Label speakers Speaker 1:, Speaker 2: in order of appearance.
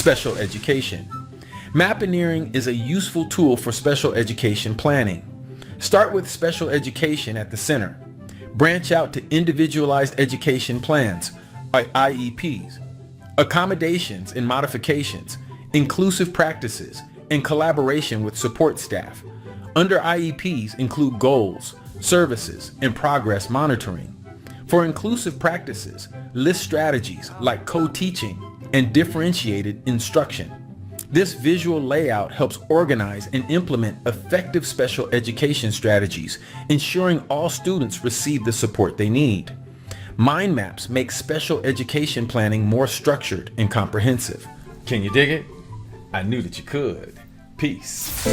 Speaker 1: Special education. Mappineering is a useful tool for special education planning. Start with special education at the center. Branch out to individualized education plans, IEPs, accommodations and modifications, inclusive practices, and collaboration with support staff. Under IEPs include goals, services, and progress monitoring. For inclusive practices, list strategies like co-teaching and differentiated instruction. This visual layout helps organize and implement effective special education strategies, ensuring all students receive the support they need. Mind maps make special education planning more structured and comprehensive. Can you dig it? I knew that you could. Peace.